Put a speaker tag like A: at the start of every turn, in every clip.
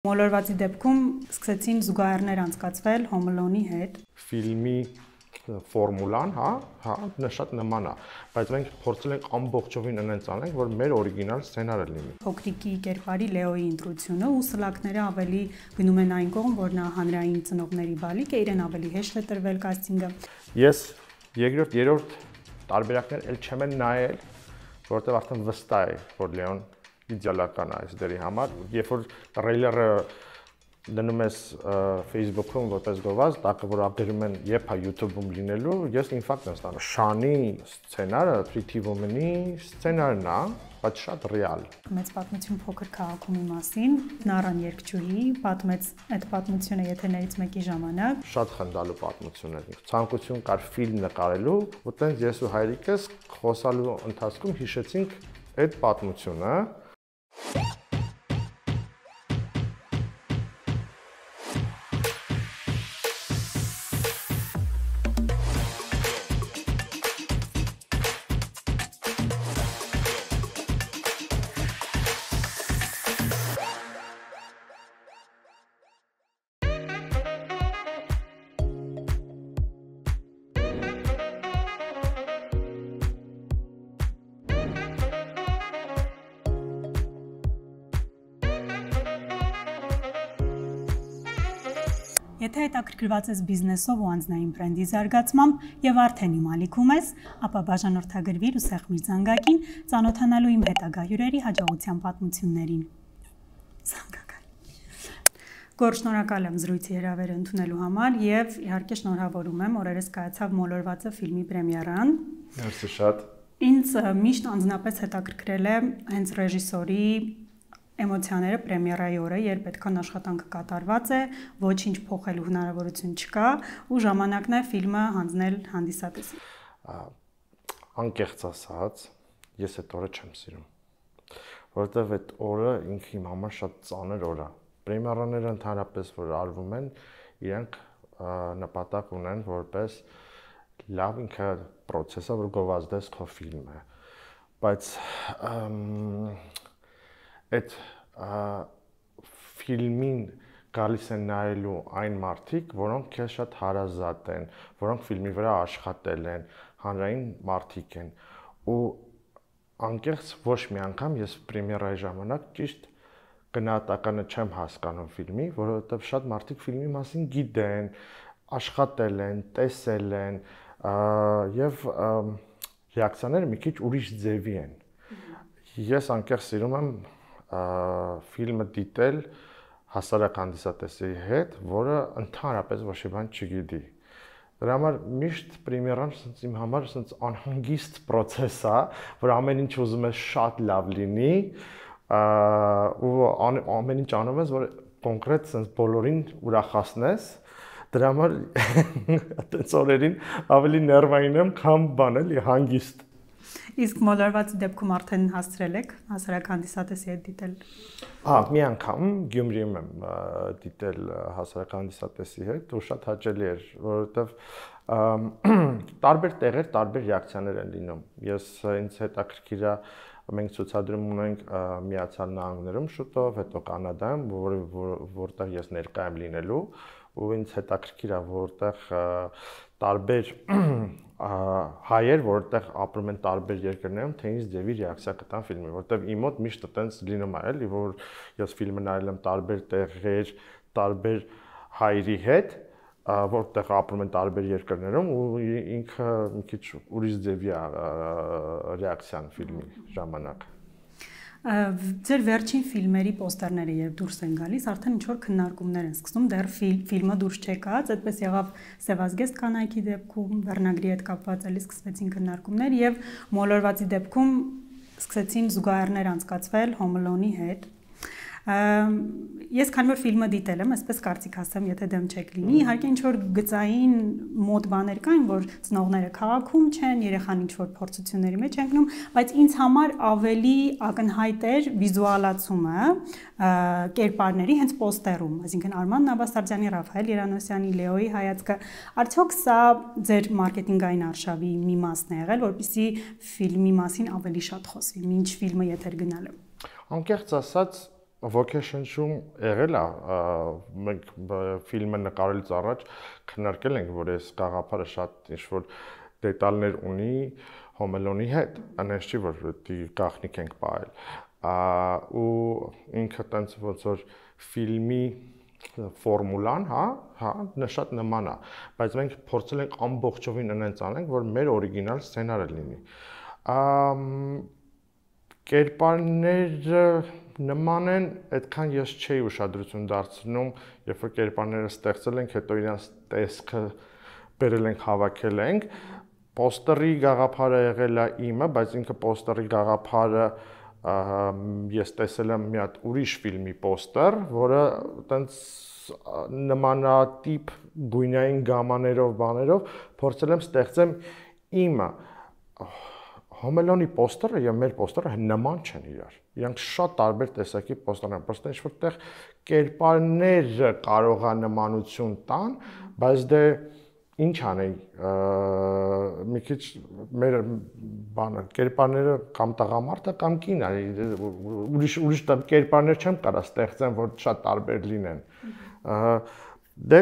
A: Մոլորվածի դեպքում սկսեցին զուգահեռներ անցկացվել Home Alone-ի հետ։
B: Ֆիլմի ֆորմուլան, շատ նման է, բայց մենք փորձել ենք ամբողջովին այնպես անենք, որ մեր օրիգինալ սցենարը լինի։
A: Փոքրիկի կերպարի Լեոյի ընտրությունը ու սլակները ավելի գնում են այն կողմ, որ նա հանրային ծնողների բալիկ է, իրեն ավելի հեշտ է տրվել կաստինգը։
B: Ես երկրորդ, երրորդ տարբերակներ էլ չեմ նայել, որովհետև արդեն վստահ է, որ Լեոն իդեալական է այս դերի համար, երբ որ տրեյլերը դնում ես Facebook-ում որպես գովազ, տակը որ ապդերում են երբ է YouTube-ում լինելու, ես ինֆակտ եմ ստանում։ Շանի սցենարը, Pretty Woman-ի սցենարն է, բայց շատ ռեալ։
A: Մեծ պատմություն փոքր քաղաքումի մասին, Նարան երգչուհի պատմեց այդ պատմությունը եթերներից մեկի ժամանակ։
B: Շատ խնդալու պատմություն էր։ Ցանկություն կար ֆիլմ նկարելու, ու տենց ես ու հայրիկս խոսալու ընթացքում հիշեցինք այդ պատմությունը։
A: Եթե հետաքրքրված ես բիզնեսով ու անձնային բրենդի զարգացմամբ եւ արդեն իմ ալիքում ես, ապա բաժանորդագրվիր ու սեղմիր զանգակին, ծանոթանալու իմ հետագա հյուրերի հաջողության պատմություններին։ Զանգակային։ Գորշ շնորհակալ եմ զրույցի հրավերը ընդունելու համար եւ իհարկե շնորհավորում եմ, օրերս կայացավ Մոլորվածը ֆիլմի պրեմիերան։
B: Merci շատ։
A: Ինձ միշտ անձնապես հետաքրքրել է հենց ռեժիսորի էմոցիաները պրեմիերայի օրը, երբ այդքան աշխատանքը կատարված է, ոչինչ փոխելու հնարավորություն չկա ու ժամանակն է ֆիլմը հանձնել հանդիսատեսին։
B: Անկեղծ ասած, ես այդ օրը չեմ սիրում, որովհետև այդ օրը ինքը իմ համար շատ ծանր օր է։ Պրեմիերաները ընդհանրապես որ արվում են, իրենք նպատակ ունեն որպես լավ ինքը process-ը, որ գովազդես քո ֆիլմը, բայց այդ ֆիլմին գալիս են նայելու այն մարդիկ, որոնք քեզ շատ հարազատ են, որոնք ֆիլմի վրա աշխատել են, հանրային մարդիկ են, ու անկեղծ ոչ մի անգամ ես պրեմիերայի ժամանակ ճիշտ գնահատականը չեմ հասկանում ֆիլմի, որովհետև շատ մարդիկ ֆիլմի մասին գիտեն, աշխատել են, տեսել են, եւ ռեակցիաները մի քիչ ուրիշ ձևի են։ Ես անկեղծ սիրում եմ ֆիլմը դիտել հասարակ հանդիսատեսի հետ, որը ընդհանրապես ոչ մի բան չգիտի։ Դրա համար միշտ պրեմիերան իմ համար անհանգիստ process է, որ ամեն ինչ ուզում ես շատ լավ լինի, ու ամեն ինչ անում ես, որ կոնկրետ բոլորին ուրախացնես։ Դրա համար այդպես օրերին ավելի ներվային եմ, քան բան էլի հանգիստ։
A: Իսկ Մոլորվածի դեպքում արդեն հասցրել եք հասարակ հանդիսատեսի հետ դիտել։
B: Մի անգամ Գյումրիում եմ դիտել հասարակ հանդիսատեսի հետ ու շատ հաճելի էր, որովհետև տարբեր տեղեր տարբեր ռեակցիաներ են լինում։ Ինձ հետաքրքիր է, մենք ցուցադրում ունենք Միացյալ Նահանգներում շուտով, հետո Կանադայում, որտեղ ես ներկա եմ լինելու, ու ինձ հետաքրքիր է, որտեղ տարբեր հայեր, որտեղ ապրում են տարբեր երկրներում, թե ինչ ձևի ռեակցիա կտան ֆիլմին, որտեղ իմ մոտ միշտ այտենց լինում է, էլի, որ ես ֆիլմը նայել եմ տարբեր տեղեր, տարբեր հայերի հետ, որտեղ ապրում են տարբեր երկրներում, ու ինքը մի քիչ ուրիշ ձևի ռեակցիան ֆիլմի ժամանակ։
A: Ձեր վերջին ֆիլմերի պոստերները երբ դուրս են գալիս, արդեն ինչ-որ քննարկումներ են սկսում, դեռ ֆիլմը դուրս չեկած, այդպես եղավ Սևազգեստ կանայքի դեպքում, վերնագրի հետ կապված էլի սկսվեցին քննարկումներ եւ Մոլորվածի դեպքում սկսեցին զուգահեռներ անցկացվել Home Alone-ի հետ։ Ես քանի որ ֆիլմը դիտել եմ, այսպես կարծիք ասեմ, եթե դեմ չեք լինի, իհարկե ինչ որ գծային մոտ բաներ կային, որ ծնողները քաղաքում չեն, երեխան ինչ որ փորձությունների մեջ են գնում, բայց ինձ համար ավելի ակնհայտ էր վիզուալացումը կերպարների հենց պոստերում, այսինքն Արման Նավասարդյանի, Ռաֆայել Երանոսյանի, Լեոյի հայացքը, արդյոք սա ձեր մարքեթինգային արշավի մի մասն է եղել, որպեսզի ֆիլմի մասին ավելի շատ խոսվի, մինչ ֆիլմը եթեր գնալը։
B: Անկեղծ ասած, Ոգեշնչում եղել է, մենք ֆիլմը նկարելուց առաջ քննարկել ենք, որ այս գաղափարը շատ ինչ-որ դետալներ ունի Հոմելոնի հետ, այնպես չի, որ դի գաղտնիք ենք պահել, ու ինքը տենց ոնց որ ֆիլմի ֆորմուլան, շատ նման է, բայց մենք փորձել ենք ամբողջովին այնպես անենք, որ մեր օրիգինալ սցենարը լինի։ Կերպարները նման են, այդքան ես չէի ուշադրություն դարձնում, երբ որ կերպարները ստեղծել ենք, հետո իրանց տեսքը բերել ենք, հավաքել ենք։ Պոստերի գաղափարը եղել է իմը, բայց ինքը պոստերի գաղափարը ես տեսել եմ մի հատ ուրիշ ֆիլմի պոստեր, որը այտենց նմանատիպ գույնային գամաներով, բաներով փորձել եմ ստեղծեմ իմը։ Հոմելոնի պոստերը եւ մեր պոստերը նման չեն իրար։ Իրանք շատ տարբեր տեսակի պոստեր են, պրոստը ինչ-որ տեղ կերպարները կարող է նմանություն տան, բայց դե ինչ անեի, մի քիչ մեր բանը կերպարները կամ տղամարդը կամ կինն է, ուրիշ կերպարներ չեմ կարա ստեղծեմ, որ շատ տարբեր լինեն։ Դե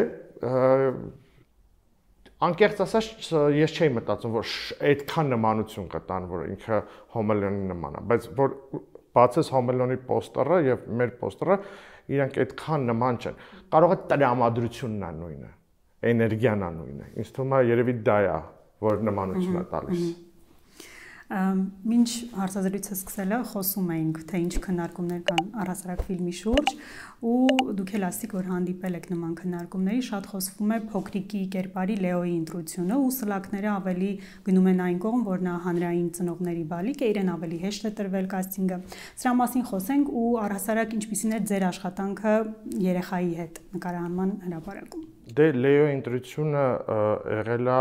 B: անկեղծ ասած ես չէի մտածում, որ այդքան նմանություն կտան, որ ինքը Հոմելոնի նման է, բայց որ բացես Հոմելոնի պոստերը եւ մեր պոստերը, իրանք այդքան նման չեն։ Կարող է տրամադրությունն է նույնը, էներգիան է նույնը։ Ինձ թվում է երևի դա է, որ նմանություն է տալիս։
A: Մինչ հարցազրույցը սկսելը խոսում էինք, թե ինչ քննարկումներ կան առհասարակ ֆիլմի շուրջ, ու դուք էլ ասիք, որ հանդիպել եք նման քննարկումների, շատ խոսվում է փոքրիկի կերպարի Լեոյի ընտրությունը, ու սլաքները ավելի գնում են այն կողմ, որ նա հանրային ծնողների բալիկ է, իրեն ավելի հեշտ է տրվել կաստինգը։ Սրա մասին խոսենք, ու առհասարակ ինչպիսին է ձեր աշխատանքը երեխայի հետ նկարահանման հրապարակում։
B: Դե Լեոյի ընտրությունը եղել է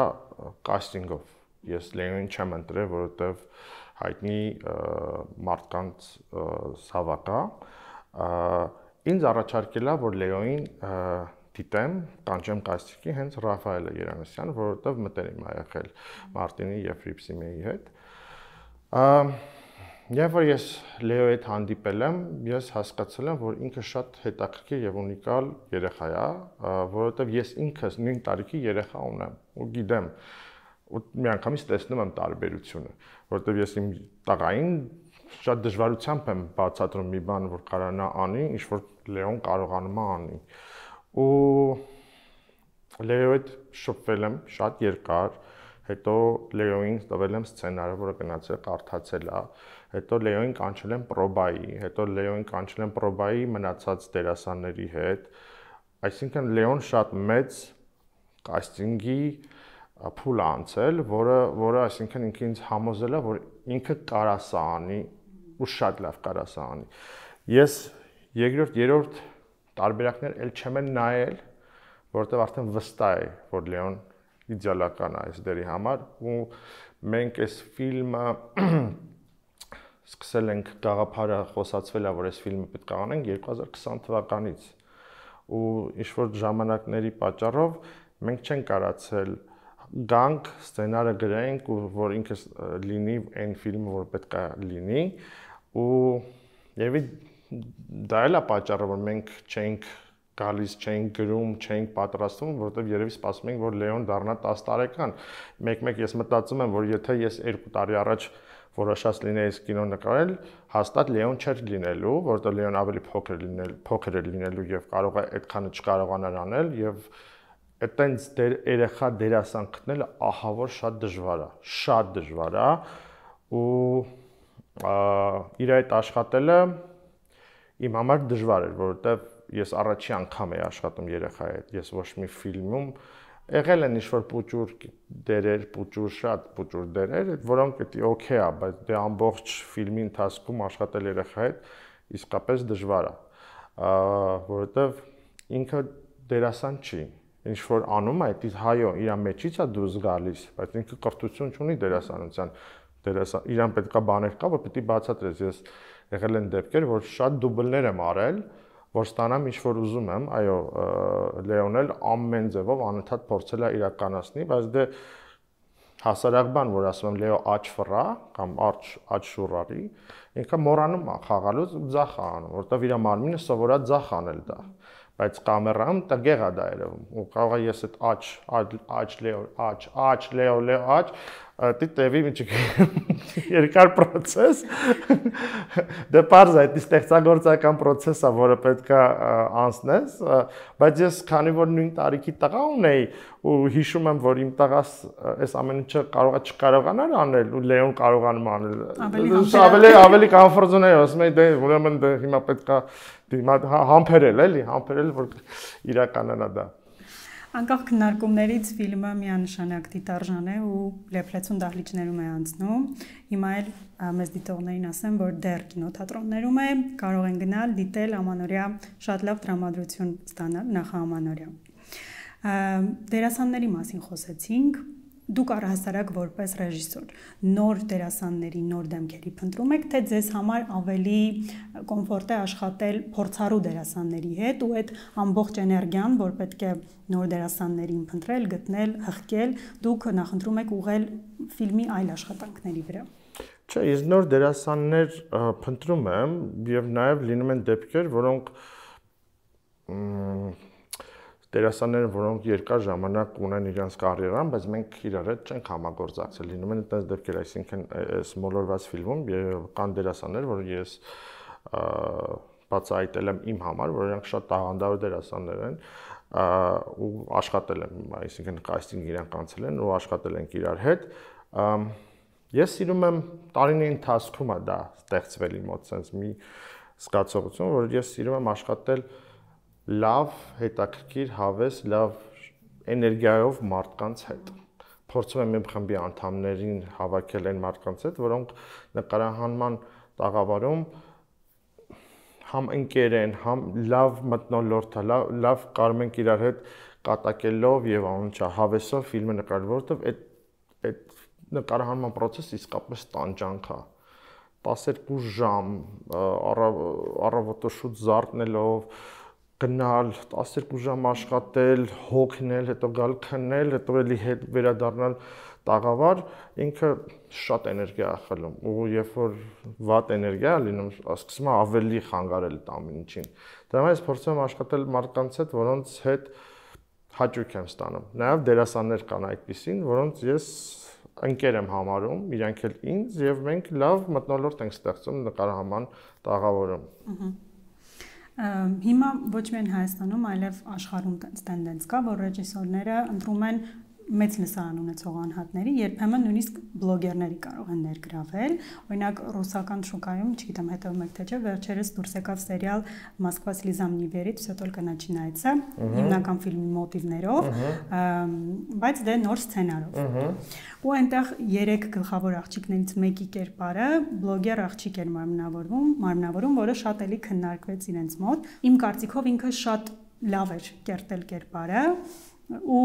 B: կաստինգով։ Ես Լեոյին չեմ ընտրել, որովհետև հայտնի մարդկանց սավակ է։ Ինձ առաջարկել է, որ Լեոյին դիտեմ, կանչեմ կաստինգի հենց Ռաֆայելը Երանեսյանը, որովհետև մտերիմ է եղել Մարտինի եւ Ֆրիպսիմեի հետ։ Երբ որ ես Լեոյի հետ հանդիպել եմ, ես հասկացել եմ, որ ինքը շատ հետաքրքիր եւ ունիկալ երեխա է, որովհետև ես ինքս նույն տարիքի երեխա ունեմ ու գիտեմ ու միանգամից տեսնում եմ տարբերությունը, որովհետև ես իմ տղային շատ դժվարությամբ եմ բացատրում մի բան, որ կարողանա անի, ինչ որ Լեոն կարողանում է անի։ Ու Լեոյի հետ շփվել եմ շատ երկար, հետո Լեոյին տվել եմ սցենարը, որը գնացել կարդացել է, հետո Լեոյին կանչել եմ պրոբայի, հետո Լեոյին կանչել եմ պրոբայի մնացած դերասանների հետ, այսինքն Լեոն շատ մեծ կաստինգի փուլ անցել, որը այսինքն ինքը ինձ համոզել է, որ ինքը կարա սա անի ու շատ լավ կարա սա անի։ Ես երկրորդ, երրորդ տարբերակներ էլ չեմ նայել, որովհետև արդեն վստահ է, որ Լեոն իդեալական է այս դերի համար ու մենք այս ֆիլմը սկսել ենք գաղափարը խոսացվել է, որ այս ֆիլմը պետք է անենք 2020 թվականից ու ինչ որ ժամանակների պատճառով մենք չենք կարացել գանք սցենարը գրենք ու որ ինքը լինի այն ֆիլմը որ պետք է լինի ու երևի դա էլ է պատճառը որ մենք չենք գալիս չենք գրում չենք պատրաստվում որովհետև երևի սպասում ենք որ Լեոն դառնա 10 տարեկան մեկ-մեկ ես մտածում եմ որ եթե ես 2 տարի առաջ որոշած լինեի այս կինո նկարել հաստատ Լեոն չէր լինելու որովհետև Լեոն ավելի փոքր էր լինելու եւ կարող է այդքանը չկարողանար անել եւ այտենց երեխա դերասան գտնելը ահա որ շատ դժվար է ու իր այդ աշխատելը իմ համար դժվար էր որովհետև ես առաջի անգամ եի աշխատում երեխայի հետ ես ոչ մի ֆիլմում եղել են ինչ-որ պուճուր դերեր, շատ պուճուր դերեր, որոնք դա օքեյ է, բայց դե ամբողջ ֆիլմի ընթացքում աշխատել երեխայի հետ իսկապես դժվար է, որովհետև ինքը դերասան չի ինչ որ անում է, դա հայո, իր մեջից է դուրս գալիս, բայց ինքը կրթություն չունի դերասանության, իրան պետքա բաներ կա, որ պետք է բացատրես, ես եղել են դեպքեր, որ շատ դուբլներ եմ արել, որ ստանամ ինչ որ ուզում եմ, այո, Լեոն էլ ամեն ձևով անընդհատ փորձել է իրականացնի, բայց դե հասարակ բան, որ ասում եմ Լեո աչ ֆռա կամ աչ շուրարի, ինքը մոռանում է խաղալուց ու ձախ է անում, որտեղ իր մարմինը սովորած ձախ անել դա։ Բայց կամերայում տգեղ է դա երևում։ Ու կարող է ես այդ աչ Լեո դի տևի մի երկար process դե parz այդ ստեղծագործական process է, որը պետք է անցնես, բայց ես քանի որ նույն տարիքի տղա ունեի ու հիշում եմ, որ իմ տղաս այս ամեն ինչը չկարողանար անել ու Լեոն կարողանում անել ավելի comfort zone-ը, ասում եմ դե ուրեմն հիմա պետք է համբերել, որ իրականանա դա։
A: Անկախ քննարկումներից ֆիլմը միանշանակ դիտարժան է ու լեփլեցուն դահլիճներում է անցնում։ Հիմա էլ մեզ դիտողներին ասեմ, որ դեռ կինոթատրոններում է, կարող են գնալ, դիտել ամանորյա շատ լավ տրամադրություն ստանալ նախաամանորյա։ Դերասանների մասին խոսեցինք։ Դուք առհասարակ որպես ռեժիսոր նոր դերասանների, նոր դեմքերի փնտրում եք, թե ձեզ համար ավելի կոմֆորտ է աշխատել փորձառու դերասանների հետ ու այդ ամբողջ էներգիան, որ պետք է նոր դերասաններին փնտրել, գտնել, հղկել, դուք նախընտրում եք ուղղել ֆիլմի այլ աշխատանքների վրա։
B: Չէ, ես նոր դերասաններ փնտրում եմ եւ նաեւ լինում են դեպքեր, որոնք դերասանները, որոնք երկար ժամանակ ունեն իրենց կարիերան, բայց մենք իրար հետ չենք համագործակցել։ Լինում են այդպես դեպքեր, այսինքն այս մոլորված ֆիլմում կան դերասաններ, որ ես բացահայտել եմ իմ համար, որ իրանք շատ տաղանդավոր դերասաններ են ու աշխատել եմ, այսինքն կաստինգ իրանք անցել են ու աշխատել ենք իրար հետ։ Ես սիրում եմ տարիների ընթացքում է դա ստեղծվել իմ մոտ sense մի զգացողություն, որ ես սիրում եմ աշխատել լավ, հետաքրքիր, հավես, լավ էներգիայով մարդկանց հետ։ Փորձում եմ իմ խմբի անդամներին հավաքել այն մարդկանց հետ, որոնք նկարահանման տաղավարում համ ընկեր են, համ լավ մթնոլորտ է, լավ կարում ենք իրար հետ կատակելով եւ անունչա հավեսով ֆիլմը նկարել, որովհետեւ այդ նկարահանման process-ը իսկապես տանջանք է։ 12 ժամ առավոտը շուտ զարթնելով գնալ 12 ժամ աշխատել, հոգնել, հետո գալ քնել, հետո էլի հետ վերադառնալ տաղավար, ինքը շատ էներգիա է խլում ու երբ որ վատ էներգիա է լինում, սկսում է ավելի խանգարել այդ ամեն ինչին։ Դրա համար ես փորձում եմ աշխատել մարդկանց հետ, որոնց հետ հաճույք եմ ստանում։ Նաև դերասաններ կան այդպիսին, որոնց ես ընկեր եմ համարում, իրանք էլ ինձ եւ մենք լավ մթնոլորտ ենք ստեղծում նկարահանման տաղավարում։
A: Հիմա ոչ միայն Հայաստանում, այլև աշխարհում տենդենց կա, որ ռեժիսորները ընտրում են մեծ լսարան ունեցող անհատների, երբեմն նույնիսկ բլոգերների կարող են ներգրավել։ Օրինակ ռուսական շուկայում, չգիտեմ հետևում եք թե չէ, վերջերս դուրս եկավ սերիալ Մոսկվա слезам не верит, все только начинается, հիմնական ֆիլմի մոտիվներով, բայց դե նոր սցենարով։ Ու այնտեղ 3 գլխավոր աղջիկներից մեկի կերպարը բլոգեր աղջիկ էր մարմնավորում, որը շատ էլի քննարկվեց իրենց մոտ։ Իմ կարծիքով ինքը շատ լավ էր կերտել կերպարը ու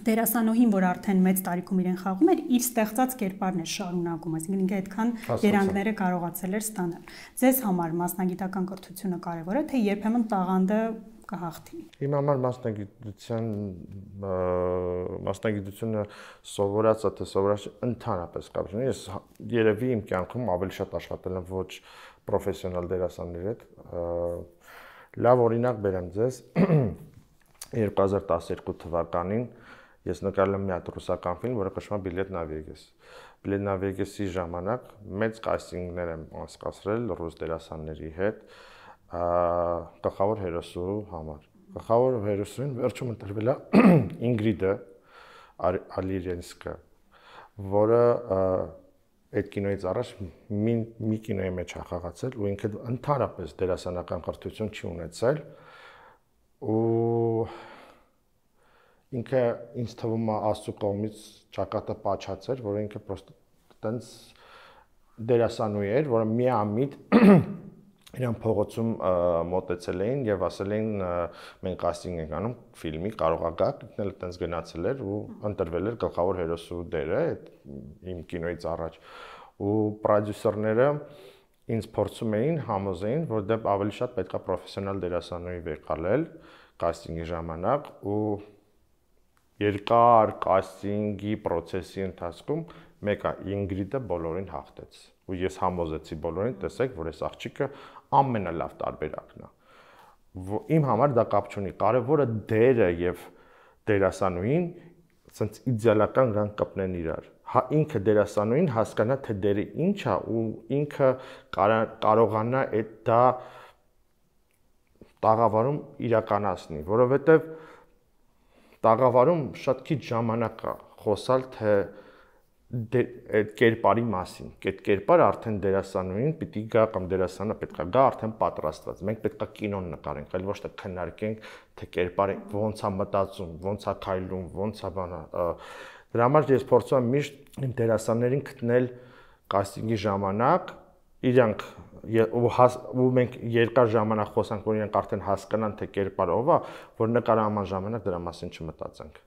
A: դերասանուհին, որ արդեն մեծ տարիքում իրեն խաղում էր, իր ստեղծած կերպարն էր շարունակում, այսինքն ինքը այդքան երանգները կարողացել էր ստանալ։ Ձեզ համար մասնագիտական կրթությունը կարևոր է, թե երբեմն տաղանդը կհաղթի։
B: Իմ համար մասնագիտությունը սովորածը թե սովորած ընդհանրապես կապ չունի։ Ես երևի իմ կյանքում ավելի շատ աշխատել եմ ոչ պրոֆեսիոնալ դերասանների հետ։ Լավ օրինակ բերեմ ձեզ 2012 թվականին ես նկարել եմ մի հատ ռուսական ֆիլմ, որը կոչվում է Bilet na Vegas։ Bilet na Vegas-ի ժամանակ մեծ կաստինգներ եմ անցկացրել ռուս դերասանների հետ գլխավոր հերոսու համար։ Գլխավոր հերոսին վերջում ընտրվել է Ինգրիդը Ալիրենսկը, որը այդ կինոից առաջ մի կինոյի մեջ է խաղացել ու ինքը ընդհանրապես դերասանական կրթություն չի ունեցել ու ինքը ինձ թվում է Աստծո կողմից ճակատը պաչած էր, որ ինքը պրոստը տենց դերասանուհի էր, որը միամիտ իրան փողոցում մոտեցել էին եւ ասել էին մենք կաստինգ ենք անում ֆիլմի, կարող ա գաք, ինքն էլ տենց գնացել էր ու ընտրվել էր գլխավոր հերոսու դերը այդ իմ կինոից առաջ ու պրոդյուսերները ինձ փորձում էին համոզեին, որ դե ավելի շատ պետքա պրոֆեսիոնալ դերասանուհի վեկալել կաստինգի ժամանակ ու երկար կաստինգի process-ի ընթացքում մեկը Ինգրիդը բոլորին հաղթեց։ Ու ես համոզեցի բոլորին, տեսեք, որ այս աղջիկը ամենալավ տարբերակն է։ Իմ համար դա կապ չունի, կարևորը դերը եւ դերասանուհին ցենց իդեալական կան կապնեն իրար։ Հա ինքը դերասանուհին հասկանա թե դերը ինչ է ու ինքը կարողանա այդ դա տաղավարում իրականացնի, որովհետեւ տաղավարում շատ քիչ ժամանակ է խոսալ թե այդ կերպարի մասին։ Այդ կերպարը արդեն դերասանուհին պիտի գա կամ դերասանը պետք է գա արդեն պատրաստված։ Մենք պետք է կինոն նկարենք, այլ ոչ թե քննարկենք թե կերպարը ոնց է մտածում, ոնց է քայլում, ոնց է բանը։ Դրա համար ես փորձում եմ միշտ իմ դերասաններին գտնել կաստինգի ժամանակ, իրանք ու մենք երկար ժամանակ խոսանք, որ իրենք արդեն հասկանան թե կերպարը ով է, որ նկարահանման ժամանակ դրա մասին չմտածենք։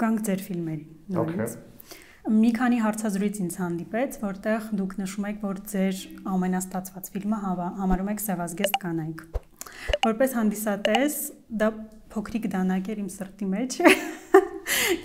A: Գանք ձեր ֆիլմերին նորից։ Մի քանի հարցազրույց ինձ հանդիպեց, որտեղ դուք նշում եք, որ ձեր ամենաստացված ֆիլմը համարում եք Սևազգեստ կանայք։ Որպես հանդիսատես, դա փոքրիկ դանակ էր իմ սրտի մեջ,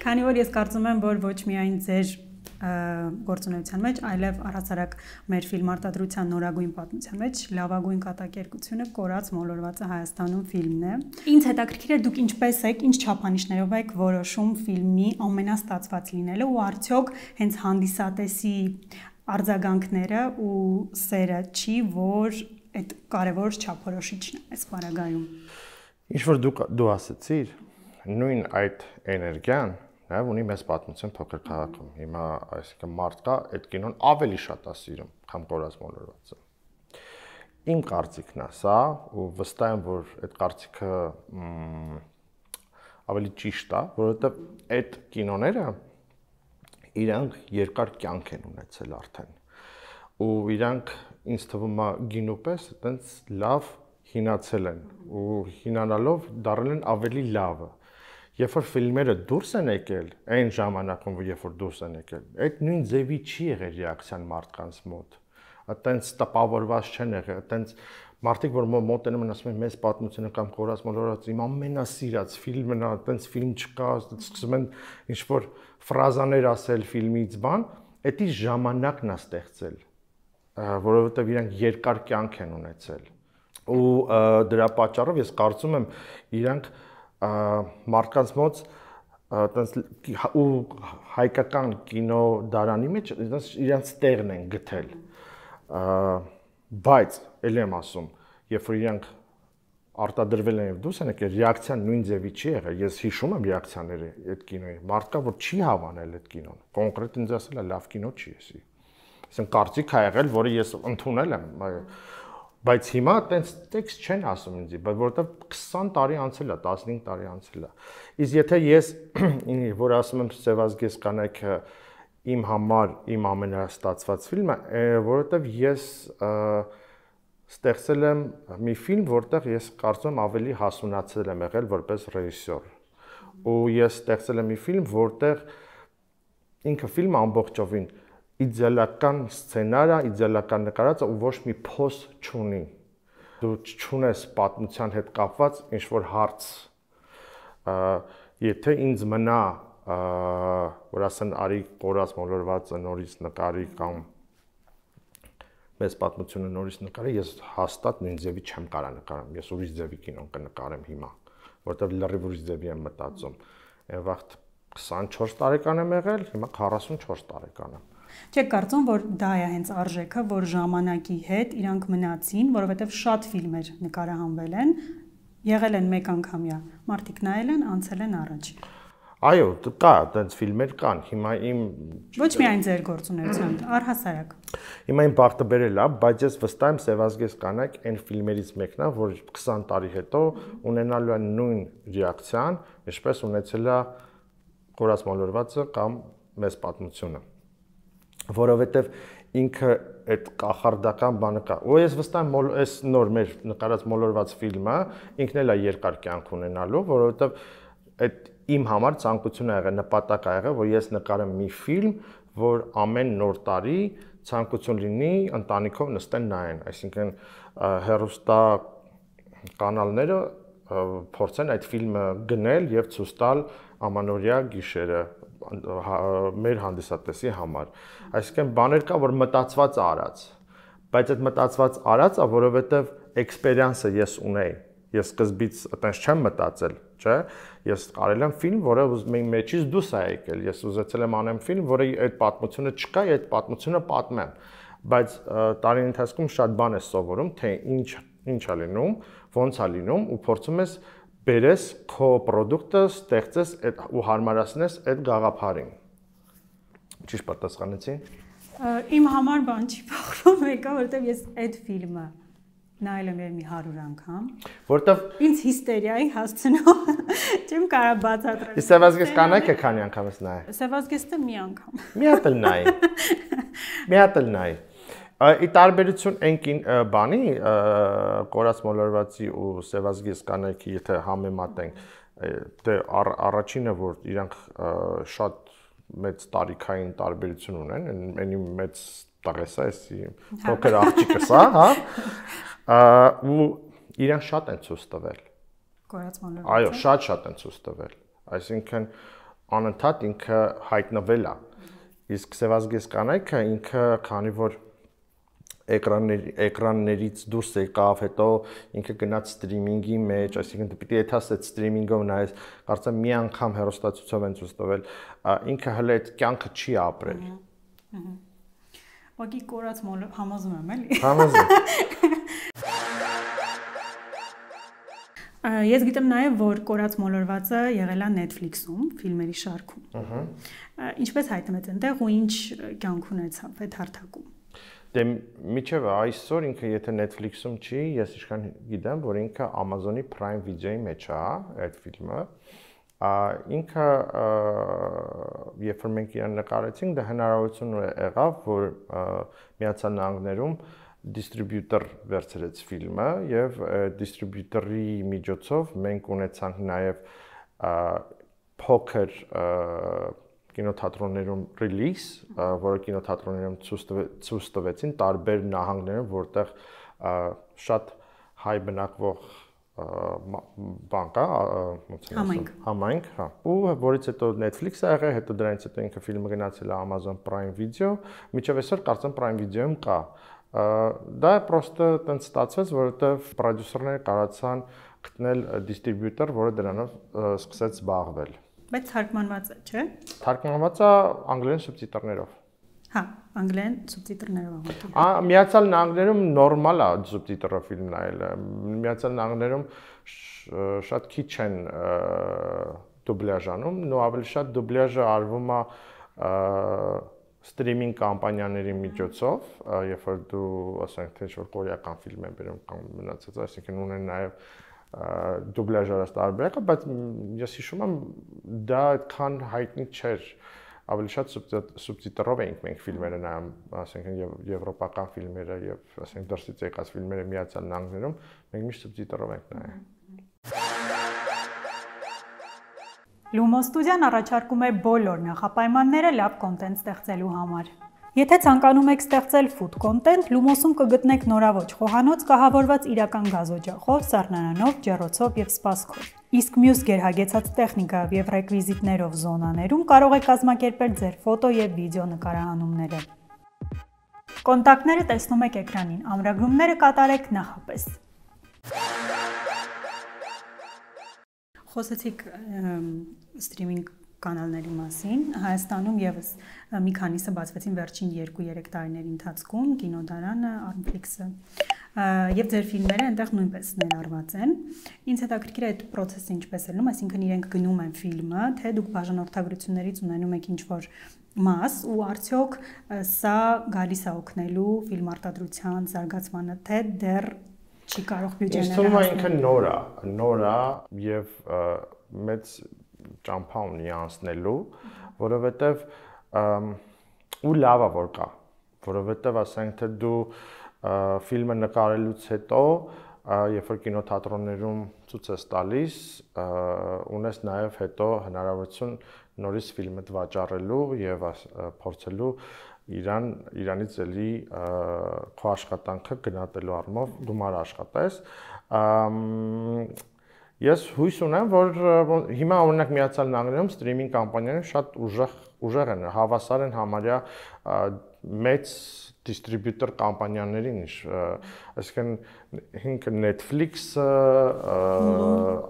A: քանի որ ես կարծում եմ, որ ոչ միայն ձեր գործունեության մեջ, այլև առհասարակ մեր ֆիլմարտադրության նորագույն պատմության մեջ լավագույն կատակերգությունը կորած մոլորվածը Հայաստանում ֆիլմն է։ Ինձ հետաքրքիր է դուք ինչպես եք, ինչ չափանիշներով եք որոշում ֆիլմի ամենաստացված լինելը ու արդյոք հենց հանդիսատեսի արձագանքները ու սերը չի, որ այդ կարևոր չափորոշիչն է այս բaragայում։
B: Ինչ որ դու ասացիր, նույն այդ էներգիան նաև ունի մեծ պատմություն փոքր քաղաքում։ Հիմա այսինքն մարդ կա, այդ կինոն ավելի շատ է սիրում, քան կորած մոլորվածը։ Իմ կարծիքն է սա, ու վստահ եմ, որ այդ կարծիքը ավելի ճիշտ է, որովհետև այդ կինոները իրանք երկար կյանք են ունեցել արդեն։ Ու իրանք ինձ թվում է գինուպես այտենց լավ հինացել են ու հինանալով դառել են ավելի լավը։ Երբ որ ֆիլմերը դուրս են եկել, այն ժամանակում, երբ որ դուրս են եկել, այդ նույն ձևի չի եղել ռեակցիան մարդկանց մոտ։ Այտենց տպավորված չեն եղել, այտենց մարդիկ, որ մոտենում են ասում են մեծ պատմությունը կամ կորած մոլորված իմ ամենասիրած ֆիլմն է, այտենց ֆիլմ չկա, սկսում են ինչ-որ ֆրազաներ ասել ֆիլմից բան, դա ժամանակն է ստեղծել, որովհետև իրանք երկար կյանք են ունեցել։ Ու դրա պատճառով ես կարծում եմ իրանք մարդկանց մոտ ու հայկական կինո դարանի մեջ իրենց տեղն են գտել, բայց ելի եմ ասում, երբ որ իրանք արտադրվել են եւ դուրս են եկել, ռեակցիան նույն ձևի չի եղել։ Ես հիշում եմ ռեակցիաները այդ կինոյի, մարդկա որ չի հավանել այդ կինոն, կոնկրետ ինձ ասել է լավ կինո չի էսի։ Այսինքն կարծիք ա եղել, որը ես ընդունել եմ, բայց հիմա այտենց տեքստ չեն ասում ինձ, որովհետև 20 տարի անցել է, 15 տարի անցել է։ Իսկ եթե ես որ ասում եմ Սևազգեստ կանայքը իմ համար իմ ամենաստացված ֆիլմը, որովհետև ես ստեղծել եմ մի ֆիլմ, որտեղ ես կարծում եմ ավելի հասունացել եմ եղել որպես ռեժիսոր։ Ու ես ստեղծել եմ մի ֆիլմ, որտեղ ինքը ֆիլմը ամբողջովին իդեալական սցենար է, իդեալական նկարած է ու ոչ մի փոս չունի։ Դու չունես պատմության հետ կապված ինչ որ հարց։ Եթե ինձ մնա, որ ասեն արի կորած մոլորվածը նորից նկարի կամ մեծ պատմությունը նորից նկարի, ես հաստատ նույն ձևի չեմ կարա նկարեմ։ Ես ուրիշ ձևի կինոն կնկարեմ հիմա, որովհետև լրիվ ուրիշ ձևի եմ մտածում։ Այն վաղ 24 տարեկան եմ եղել, հիմա 44 տարեկան եմ։
A: Չեք կարծում, որ դա է հենց արժեքը, որ ժամանակի հետ իրանք մնացին, որովհետև շատ ֆիլմեր նկարահանվել են, եղել են մեկ անգամյա, մարդիկ նայել են, անցել են առաջ։
B: Այո, կա, այդպես ֆիլմեր կան։ Հիմա իմ
A: ոչ միայն ձեր գործունեության, առհասարակ։
B: Հիմա իմ բախտը բերել է, բայց ես վստահ եմ Սևազգեստ կանայք այն ֆիլմերից մեկն է, որ 20 տարի հետո ունենալու է նույն ռեակցիան, ինչպես ունեցել է կորած մոլորվածը կամ մեծ պատմությունը։ Որովհետև ինքը այդ կախարդական բանը կա։ Ու ես վստահ եմ այս նոր մեր նկարած մոլորված ֆիլմը ինքն էլ է երկար կյանք ունենալու, որովհետև այդ իմ համար ցանկություն ա եղել, նպատակ ա եղել, որ ես նկարեմ մի ֆիլմ, որ ամեն նոր տարի ցանկություն լինի ընտանիքով նստեն նայեն, այսինքն հեռուստա կանալները փորձեն այդ ֆիլմը գնել եւ ցույց տալ ամանորյա գիշերը մեր հանդիսատեսի համար։ Այսինքն բաներ կա, որ մտածված արած, բայց այդ մտածված արածը, որովհետեւ էքսպերիենսը ես ունեի, ես սկզբից այտենց չեմ մտածել, չէ՞։ Ես կարել եմ ֆիլմ, որը իմ մեջից դուրս է եկել։ Ես ուզեցել եմ անեմ ֆիլմ, որը այդ պատմությունը չկա, այդ պատմությունը պատմեմ։ Բայց տարին ընթացքում շատ բան ես սովորում, թե ինչ է լինում, ոնց է լինում ու փորձում ես բերես քո product-ը, ստեղծես ու հարմարացնես այդ գաղափարին։ Ճիշտ պատասխանեցի։
A: Իմ համար բան չի փոխվում, եկա, որովհետև ես այդ ֆիլմը նայել եմ մի 100 անգամ,
B: որտեվ
A: ինձ հիստերիայի հասցնում, չեմ կարող բացատրել։
B: Իսկ Սևազգեստ կանայք է քանի անգամ ես նայել։
A: Սևազգեստը մի անգամ։
B: Մի հատ էլ նայ։ Մի հատ էլ նայ։ Ի տարբերություն այն բանի կորած մոլորվածի ու Սևազգեստ կանայքի, եթե համեմատենք, դե առաջինը որ իրանք շատ մեծ տարիքային տարբերություն ունեն, այնի մեծ տաղեսա էսի փոքր աղջիկս, հա, ու իրանք շատ են ցույց տվել։
A: Կորած մոլորվածը։
B: Այո, շատ են ցույց տվել։ Այսինքն անընդհատ ինքը հայտնվել է։ Իսկ Սևազգեստ կանայքը ինքը քանի որ էկրաններից դուրս եկավ, հետո ինքը գնաց սթրիմինգի մեջ, այսինքն դու պիտի եթաս այդ սթրիմինգով նայես, կարծեմ մի անգամ հեռուստացույցով են ցույց տվել, ինքը հələ այդ կյանքը չի ապրել։
A: Ուղղակի կորած համոզում եմ, էլի։
B: Համոզում։
A: Ես գիտեմ նաև, որ կորած մոլորվածը եղել է Netflix-ում, ֆիլմերի շարքում։ Ինչպես հայտնվեց այնտեղ ու ինչ կյանք ունեցավ այդ հարթակում։
B: Դե միջև այսօր ինքը եթե Netflix-ում չի, ես ինչքան գիտեմ, որ ինքը Amazon-ի Prime Video-ի մեջ է այդ ֆիլմը։ Ինքը երբ որ մենք իրան նկարեցինք, դա հնարավորություն եղավ, որ Միացյալ Նահանգներում դիստրիբյուտոր վերցրեց ֆիլմը եւ դիստրիբյուտորի միջոցով մենք ունեցանք նաեւ փոքր կինոթատրոններում release, որը կինոթատրոններում ցույց տվեցին տարբեր նահանգներում, որտեղ շատ հայ բնակվող բան կա, համայնք, հա։ Ու որից հետո Netflix-ը եղել, հետո դրանից հետո ինքը ֆիլմը գնացել է Amazon Prime Video, միջև այսօր կարծեմ Prime Video-ում կա։ Դա պրոստը տենց ստացվեց, որովհետև պրոդյուսերները կարողացան գտնել դիստրիբյուտոր, որը դրանով սկսեց զբաղվել։
A: Բայց թարգմանված է, չէ՞։
B: Թարգմանված է անգլերեն սուբտիտրներով։
A: Հա, անգլերեն սուբտիտրներով աղոթում։
B: Միացյալ Նահանգներում նորմալ է սուբտիտրով ֆիլմ նայելը։ Միացյալ Նահանգներում շատ քիչ են դուբլյաժ անում, ու ավելի շատ դուբլյաժը արվում է սթրիմինգ կամպանիաների միջոցով, երբ որ դու ասենք թե ինչ-որ կորեական ֆիլմ են բերում կամ մնացած, այսինքն ունեն նաև դուբլյաժ արած տարբերակը, բայց ես հիշում եմ դա այդքան հայտնի չէր, ավելի շատ սուբտիտրով էինք մենք ֆիլմերը նայում, ասենք եվրոպական ֆիլմերը եւ ասենք դրսից եկած ֆիլմերը Միացյալ Նահանգներում մենք միշտ սուբտիտրով ենք նայում։
A: Lumo Studio-ն առաջարկում է բոլոր նախապայմանները լավ կոնտենտ ստեղծելու համար։ Եթե ցանկանում եք ստեղծել food content, Lumos-ում կգտնեք նորաոճ խոհանոց կահավորված իրական գազօջախով, սառնարանով, ջեռոցով եւ սպասքով։ Իսկ մյուս գերհագեցած տեխնիկայով եւ ռեկվիզիտներով զոնաներում կարող եք կազմակերպել ձեր ֆոտո եւ վիդեո նկարահանումները։ Կոնտակտները տեսնում եք էկրանին, ամրագրումները կատարեք նախապես։ Խոսեցիք սթրիմինգ կանալների մասին, Հայաստանում եւս մի քանիսը բացվեցին վերջին 2-3 տարիների ընթացքում, Կինոդարանը, Armflix-ը, եւ ձեր ֆիլմերը այնտեղ նույնպես ներառված են։ Ինձ հետաքրքիր է այդ process-ը ինչպես է լինում, այսինքն իրենք գնում են ֆիլմը, թե դուք բաժանորդագրություններից ունենում եք ինչ-որ մաս ու արդյոք սա գալիս է օգնելու ֆիլմ արտադրության զարգացմանը, թե դեռ չի կարող բյուջեները։
B: Իսկ թվում է ինքը նոր է եւ մեծ ճամփա ունի անցնելու, որովհետեւ ու լավ է որ կա, որովհետեւ ասենք թե դու ֆիլմը նկարելուց հետո երբ որ կինոթատրոններում ցույց ես տալիս, ունես նաև հետո հնարավորություն նորից ֆիլմը վաճառելու եւ փորձելու իրանից էլի քո աշխատանքը գնահատելու առումով գումար աշխատես։ Ես հույս ունեմ, որ հիմա օրինակ Միացյալ Նահանգներում սթրիմինգ կամպանիաները շատ ուժեղ են, հավասար են համարյա մեծ դիստրիբյուտոր կամպանիաներին, այսինքն ինքը Netflix-ը,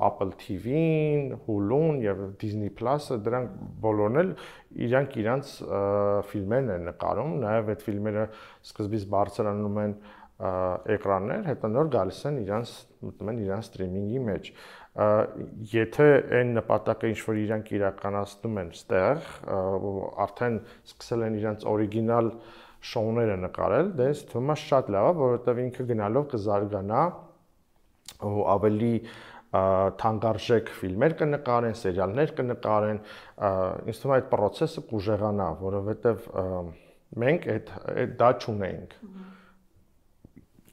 B: Apple TV-ն, Hulu-ն եւ Disney Plus-ը դրանք բոլորն էլ իրանք ֆիլմերն են նկարում, նաեւ այդ ֆիլմերը սկզբից բարձրանում են էկրաններ, հետո նոր գալիս են մտնում են իրանց սթրիմինգի մեջ։ Եթե այն նպատակը ինչ որ իրանք իրականացնում են ստեղ, արդեն սկսել են իրանց օրիգինալ շոուները նկարել, դե ինձ թվում է շատ լավ է, որովհետև ինքը գնալով կզարգանա ու ավելի թանկարժեք ֆիլմեր կնկարեն, սերիալներ կնկարեն, ինձ թվում է այդ process-ը կուժեղանա, որովհետև մենք դա չունենք։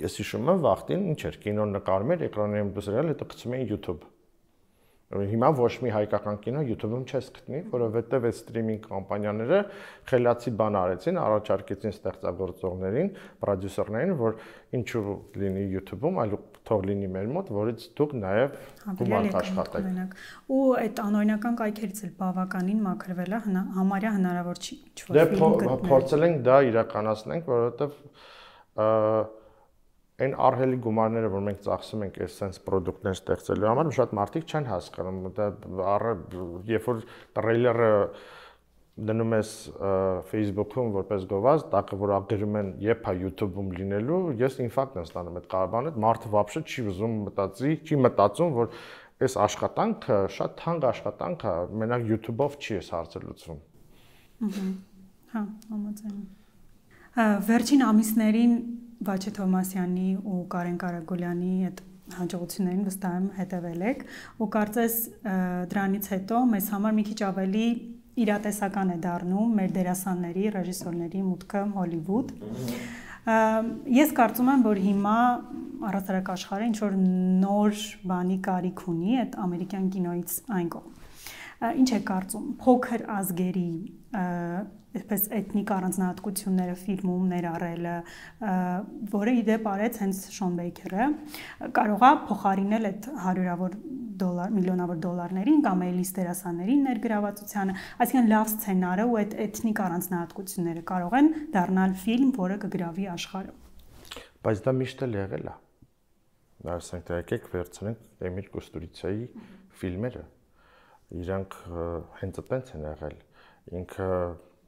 B: Ես հիշում եմ վաղտին ինչ էր, կինոն նկարում էր, էկրաններում դուսրել, հետո գցում էին YouTube։ Հիմա ոչ մի հայկական կինո YouTube-ում չես գտնի, որովհետև այդ սթրիմինգ կամպանիաները խելացի բան արեցին, առաջարկեցին ստեղծագործողներին, պրոդյուսերներին, որ ինչու լինի YouTube-ում, այլ թող լինի մեր մոտ, որից դուք նաև գումար կաշխատեք։
A: Ու այդ անօրինական կայքերից էլ բավականին մաքրվել է, համարյա հնարավոր չի ինչ-որ ֆիլմ գտնել։
B: Դե փորձել ենք դա իրականացնենք, որովհետև այն ահռելի գումարները, որ մենք ծախսում ենք այս sense product-ներ ստեղծելու համար, շատ մարդիկ չեն հասկանում, երբ որ տրեյլերը դնում ես Facebook-ում որպես գովազդ, տակը որ ագրում են եփա YouTube-ում լինելու, ես ինֆարկտ եմ ստանում այդ կարաբանը, մարդը вообще չի ուզում չի մտածում, որ այս աշխատանքը շատ թանկ աշխատանք է, մենակ YouTube-ով չի այս հարցը լուծվում։
A: Հա, համաձայն եմ։ Վերջին ամիսներին Վաչե Թովմասյանի ու Կարեն Կարագոլյանի այդ հաջողություններին վստահ եմ հետևել եք ու կարծես դրանից հետո մեզ համար մի քիչ ավելի իրատեսական է դառնում մեր դերասանների, ռեժիսորների մուտքը Հոլիվուդ։ Ես կարծում եմ, որ հիմա առհասարակ աշխարհը ինչ որ նոր բանի կարիք ունի այդ ամերիկյան կինոից այն կողմ։ Ինչ է կարծում փոքր ազգերի այսպես էթնիկ առանձնահատկությունները ֆիլմում ներառելը, որը իդեպ արեց հենց Շոն Բեյքերը, կարող է փոխարինել այդ միլիոնավոր դոլարներին կամ էլիս դերասաններին ներգրավվածությանը, այսինքն լավ սցենարը ու այդ էթնիկ առանձնահատկությունները կարող են դառնալ ֆիլմ, որը կգրավի աշխարհը։
B: Բայց դա միշտ էլ եղել է։ Ասենք թե եկեք վերցնենք Էմիլ Կուստուրիցայի ֆիլմերը, իրանք հենց այդպես են եղել, ինքը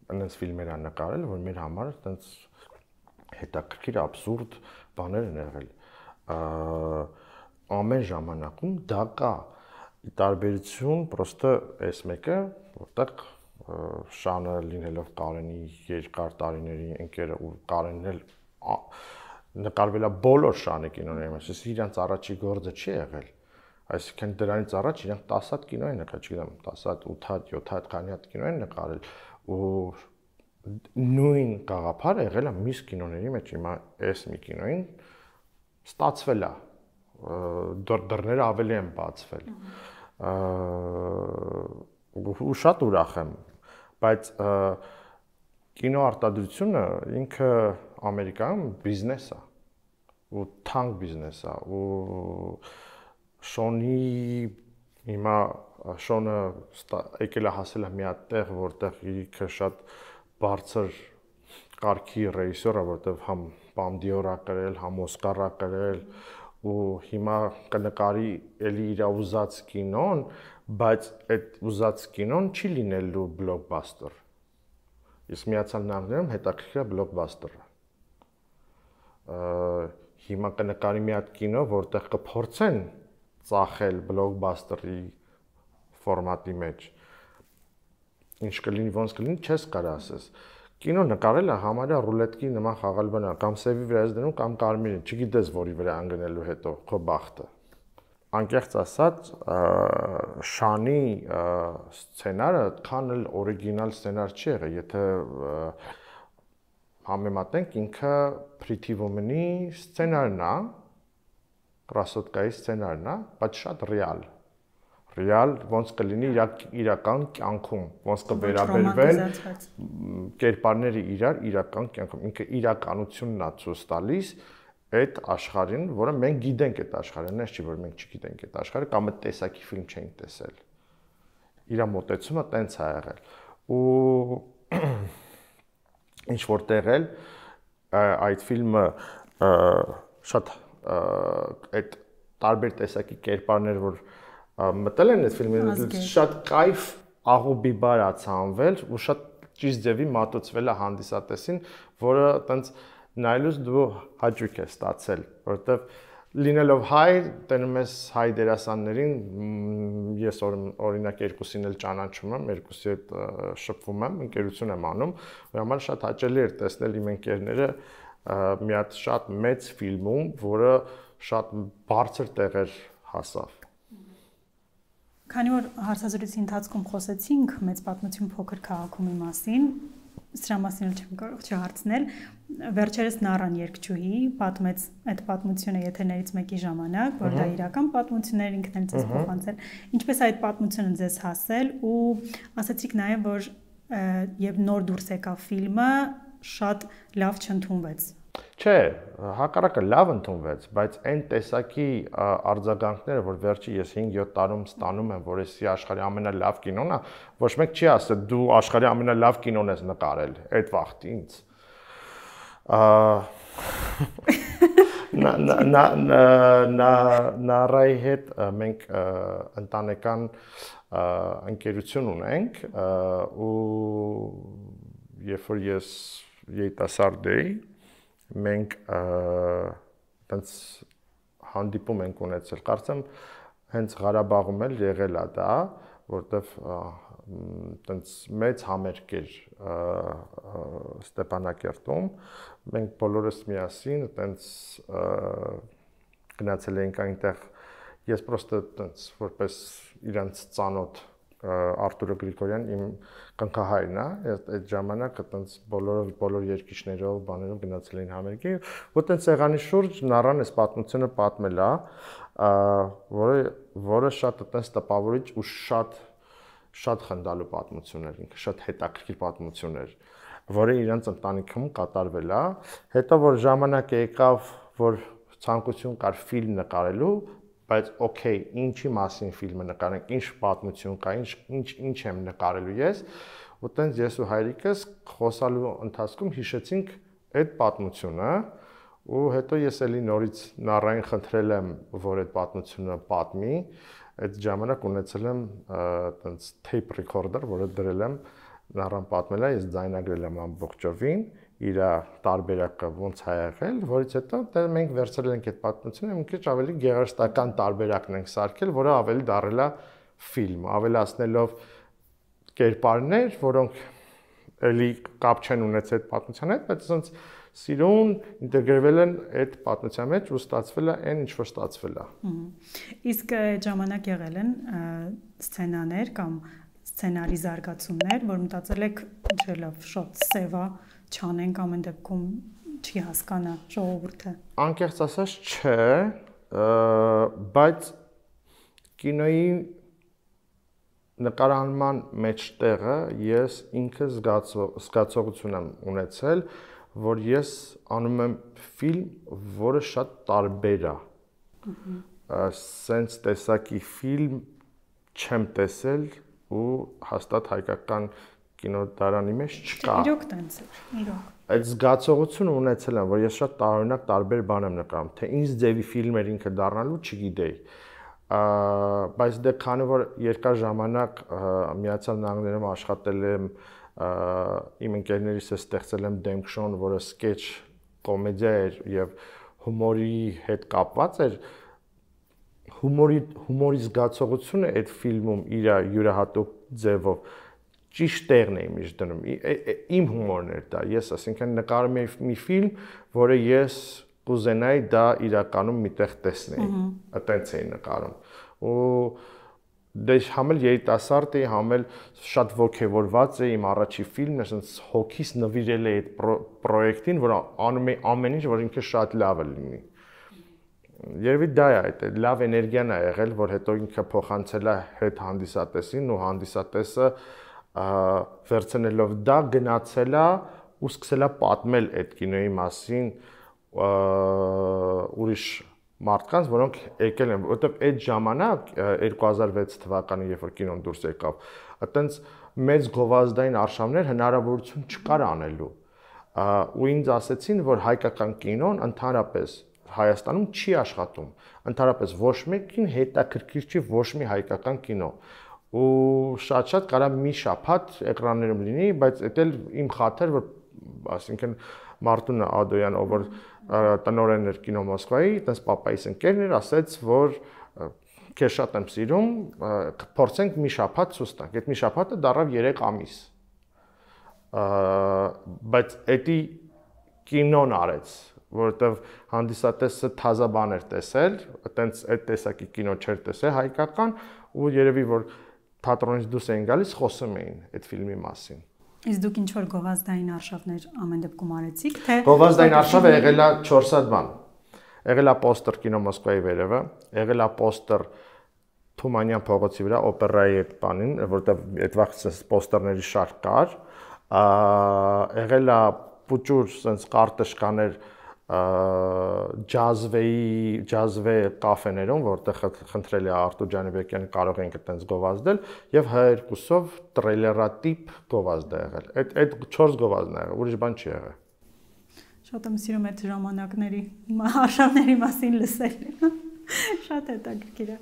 B: այնպես ֆիլմեր են նկարել, որ մեր համար այնպես հետաքրքիր աբսուրդ բաներ են եղել։ Ամեն ժամանակում դա կա տարբերություն, պրոստը այս մեկը, որտեղ Շանը լինելով Կարենի երկար տարիների ընկերը ու Կարենն էլ նկարվել է բոլոր Շանի կինոների մեջ, իսկ իրանց առաջի գործը չի եղել։ Այսինքն դրանից առաջ իրանք 10 հատ կինո են նկարել, չգիտեմ, 10 հատ, 8 հատ, 7 հատ, քանի հատ կինո են նկարել ու նույն գաղափարը եղել է մյուս կինոների մեջ, հիմա այս մի կինոին ստացվել է, դռները ավելի են բացվել։ Ու շատ ուրախ եմ, բայց կինոարտադրությունը ինքը Ամերիկայում բիզնես է, ու թանկ բիզնես է, ու Շոնի հիմա Շոնը եկել է հասել է մի հատ տեղ, որտեղ ինքը շատ բարձր կարգի ռեժիսոր է, որտեղ համ Պամդիոր է կրել, համ Օսկար է կրել, ու հիմա կնկարի էլի իր ուզած կինոն, բայց այդ ուզած կինոն չի լինելու բլոկբաստեր։ Իսկ Միացյալ Նահանգներում հետաքրքիր է բլոկբաստերը։ Հիմա կնկարի մի հատ կինո, որտեղ կփորձեն ծախել բլոկբաստերի ֆորմատի մեջ, ինչ կլինի, ոնց կլինի, չես կարող ասես։ Կինո նկարելը համարյա ռուլետկի նման խաղալ բան է, կամ սևի վրա ես դնում, կամ կարմիրին, չգիտես որի վրա ընկնելու հետո քո բախտը։ Անկեղծ ասած, Շանի սցենարը այդքան էլ օրիգինալ սցենար չի եղել, եթե համեմատենք ինքը Pretty Woman-ի սցենարն է, Կրասոtkայի սցենարն է, բայց շատ ռեալ, ոնց կլինի իրական կյանքում, ոնց կվերաբերվեն կերպարները իրական կյանքում, ինքը իրականությունն է ցույց տալիս, այդ աշխարհին, որը մենք գիտենք այդ աշխարհը, այնպես չի որ մենք չգիտենք այդ աշխարհը կամ այդ տեսակի ֆիլմ չենք տեսել։ Իր մոտեցումը տենց է եղել։ Ու ինչ որտեղ էլ այդ ֆիլմը շատ այդ տարբեր տեսակի կերպարներ, որ մտել են այդ ֆիլմին, շատ կայֆ աղոբի բար ացանվել ու շատ ճիշտ ձևի մատուցվել է հանդիսատեսին, որը տենց նայելուց դու հաճույք է ստացել, որովհետև լինելով հայ, տենում ես հայ դերասաններին, ես օրինակ երկուսին էլ ճանաչում եմ, երկուսի հետ շփվում եմ, ընկերություն եմ անում, ու համար շատ հաճելի էր տեսնել իմ ընկերները մի հատ շատ մեծ ֆիլմում, որը շատ բարձր տեղեր հասավ։
A: Քանի որ հարցազրույցի ընթացքում խոսեցինք մեծ պատմություն փոքր քաղաքի մասին, սրա մասին չեմ կարող չհարցնել, վերջերս Նարան երգչուհի պատմեց այդ պատմությունը եթերներից մեկի ժամանակ, որ դա իրական պատմություններ ինքն էլ ձեզ փոխանցել, ինչպես այդ պատմությունը ձեզ հասել ու ասացիք նաև, որ եւ նոր դուրս եկավ ֆիլմը շատ լավ չընդունվեց։
B: Չէ, հակառակը լավ ընդունվեց, բայց այն տեսակի արձագանքները, որ վերջի ես 5-7 տարում ստանում եմ, որ էսի աշխարհի ամենալավ կինոն է, ոչ մեկ չի ասել դու աշխարհի ամենալավ կինոն ես նկարել, այդ վաղտի ինձ։ Նարայի հետ մենք ընտանեկան ընկերություն ունենք ու երբ որ ես երիտասարդ էի մենք տենց հանդիպում ենք ունեցել, կարծեմ հենց Ղարաբաղում էլ եղել է դա, որտեվ տենց մեծ համերգ էր Ստեփանակերտում, մենք բոլորս միասին տենց գնացել էինք այնտեղ, ես պրոստը տենց որպես իրանց ծանոթ Արտուրը Գրիգորյան իմ կնքահայրն է, այդ ժամանակ այտենց բոլոր երկիշներով, բաներով գնացել էին համերգի, ու այտենց եղանի շուրջ Նարան էս պատմությունը պատմել է, որը շատ այտենց տպավորիչ ու շատ խնդալու պատմություն էր, ինքը շատ հետաքրքիր պատմություն էր, որը իրանց ընտանիքում կատարվել է, հետո որ ժամանակը եկավ, որ ցանկություն կար ֆիլմ նկարելու, բայց օքեյ, ինչի մասին ֆիլմը նկարենք, ինչ պատմություն կա, ինչ եմ նկարելու ես, ու տենց ես ու հայրիկս խոսալու ընթացքում հիշեցինք այդ պատմությունը, ու հետո ես էլի նորից Նարային խնդրել եմ, որ այդ պատմությունը պատմի, այդ ժամանակ ունեցել եմ տենց tape recorder, որը դրել եմ Նարան պատմել է, ես ձայնագրել եմ ամբողջովին, իր տարբերակը ոնց է եղել, որից հետո մենք վերցրել ենք այդ պատմությունը, մի քիչ ավելի գեղարվեստական տարբերակն ենք սարքել, որը ավելի դառել է ֆիլմ, ավելացնելով կերպարներ, որոնք էլի կապ չեն ունեցել այդ պատմության հետ, բայց ասենց սիրուն ինտեգրվել են այդ պատմության մեջ ու ստացվել է այն, ինչ որ ստացվել է։
A: Իսկ այդ ժամանակ եղել են սցենաներ կամ սցենարի զարգացումներ, որ մտածել եք, ինչ լավ, շատ սևա չանենք ամեն դեպքում չի հասկանա ժողովուրդը։
B: Անկեղծ ասած չէ, բայց կինոյի նկարահանման մեջտեղը ես ինքս զգացողություն եմ ունեցել, որ ես անում եմ ֆիլմ, որը շատ տարբեր է։ Սենց տեսակի ֆիլմ չեմ տեսել ու հաստատ հայկական կինոդարանի մեջ չկա։
A: Իրոք տենց է, իրոք։
B: Այդ զգացողությունը ունեցել եմ, որ ես շատ տարօրինակ տարբեր բան եմ նկարում, թե ինչ ձևի ֆիլմեր ինքը դառնալու չգիտեի։ Բայց դե քանի որ երկար ժամանակ Միացյալ Նահանգներում աշխատել եմ, իմ ընկերներիս հետ ստեղծել եմ Դեմք շոուն, որը սկեչ կոմեդիա էր եւ հումորի հետ կապված էր, հումորի զգացողությունը այդ ֆիլմում իր յուրահատուկ ձևով ճիշտ տեղն էի միշտ դնում, իմ հումորն էր դա, ես ասինքն նկարում էի մի ֆիլմ, որը ես կուզենայի դա իրականում միտեղ տեսնեի, այտենց էի նկարում, ու դե համ էլ երիտասարդ էի, համ էլ շատ ոգևորված էի, իմ առաջի ֆիլմն է, ասենց հոգիս նվիրել էի այդ պրոյեկտին, որ անում էի ամեն ինչ, որ ինքը շատ լավը լինի։ Երևի դա է այդ լավ էներգիան է եղել, որ հետո ինքը փոխանցել է հետ հանդիսատեսին ու հանդիսատեսը վերցնելով դա գնացել է ու սկսել է պատմել այդ կինոյի մասին ուրիշ մարդկանց, որոնք եկել են, որովհետև այդ ժամանակ 2006 թվականին, երբ որ կինոն դուրս եկավ, այտենց մեծ գովազդային արշավներ հնարավորություն չկար անելու։ Ու ինձ ասեցին, որ հայկական կինոն ընդհանրապես Հայաստանում չի աշխատում։ Ընդհանրապես ոչ մեկին հետաքրքիր չի ոչ մի հայկական կինո։ Ու շատ կարա մի շաբաթ էկրաններում լինի, բայց դա էլ իմ խաթր, որ ասինքն Մարտուն Ադոյան, ով որ տնօրենն էր կինո Մոսկվայի, այտենց պապայիս ընկերն էր, ասեց, որ քեզ շատ եմ սիրում, փորձենք մի շաբաթ ցույց տանք։ Այդ մի շաբաթը դառավ 3 ամիս։ Բայց դա կինոն արեց, որովհետև հանդիսատեսը թազա բան էր տեսել, այտենց այդ տեսակի կինո չէր տեսել հայկական, ու երևի որ թատրոնից դուրս էին գալիս, խոսում էին այդ ֆիլմի մասին։
A: Իսկ դուք ինչ որ գովազդային արշավներ ամեն դեպքում արեցիք, թե
B: գովազդային արշավը եղել է 4 հատ բան։ Եղել է պոստեր կինո Մոսկվայի վերևը, եղել է պոստեր Թումանյան փողոցի վրա օպերայի այդ բանին, որտեղ այդ վաղ պոստերների շարք կար, եղել է պուճուր sense կարտեշկաներ ջազվե կաֆեներում, որտեղ խնդրել է Արտուր Ջանիբեկյանը կարող ենք այդպես գովազդել, եւ H2-ով տրեյլերատիպ գովազդ է եղել։ Այդ 4 գովազդն է եղել, ուրիշ բան չի եղել։
A: Շատ եմ սիրում այդ ժամանակների արշավների մասին լսել։ Շատ հետաքրքիր է։